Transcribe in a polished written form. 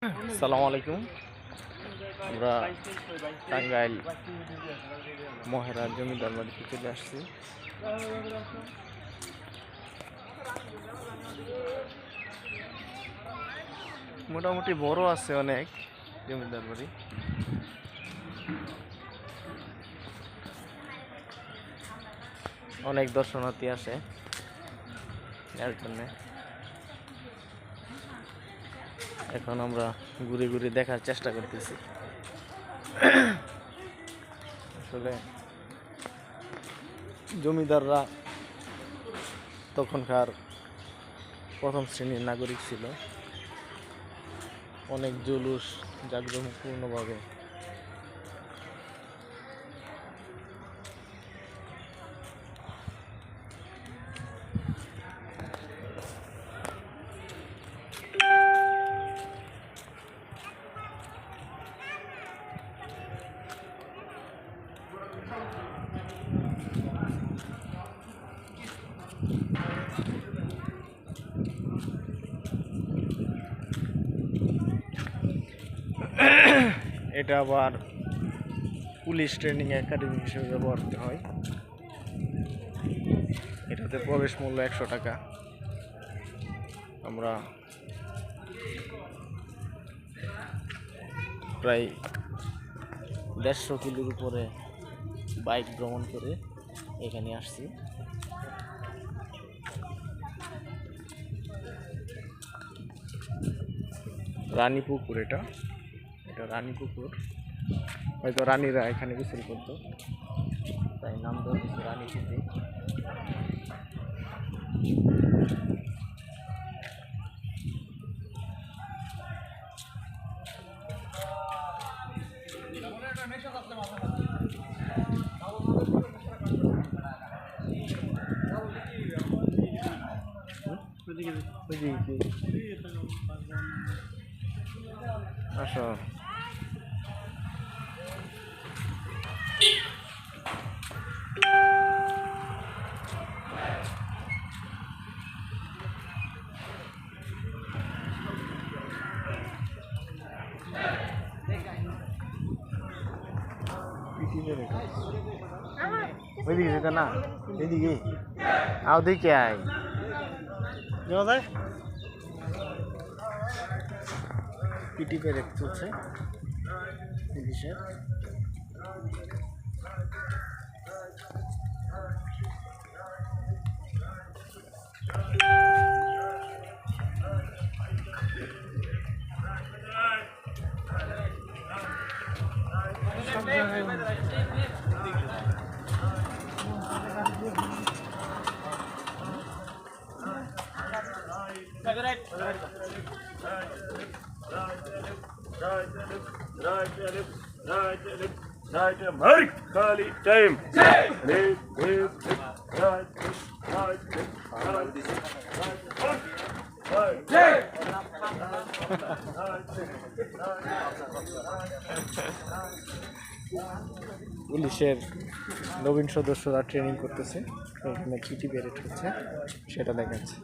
আসসালামু আলাইকুম। আমরা টাঙ্গাইল মহেরা জমিদার বাড়িতে চলে আসছি। মোটামুটি বড় আছে অনেক জমিদার বাড়ি। অনেক দর্শনার্থী আসে এর জন্য। এখন আমরা ঘুরে ঘুরে দেখার চেষ্টা করতেছি। আসলে জমিদাররা তখনকার প্রথম শ্রেণীর নাগরিক ছিল। অনেক জুলুস জাঁকজমকপূর্ণভাবে এটা আবার পুলিশ ট্রেনিং একাডেমি হিসেবে ব্যবহৃত হয়। এটাতে প্রবেশ মূল্য 100 টাকা। আমরা প্রায় 150 কিলোর উপরে বাইক ভ্রমণ করে এখানে আসছি। রানীপুকুর, এটা রানীপুকুর। হয়তো রানীরা এখানে গোসল করতো, তাই নাম দেওয়া হয়েছে রানীপুকুর। আসো, ওইদিকে যেতে না, এদিকে আও দেখে আয়। পিটি পেরেক চলছে পুলিশের। Mark Kali time. পুলিশের নবীন সদস্যরা ট্রেনিং করতেছে, এখানে পিটি প্যারেড হচ্ছে, সেটা দেখাচ্ছে।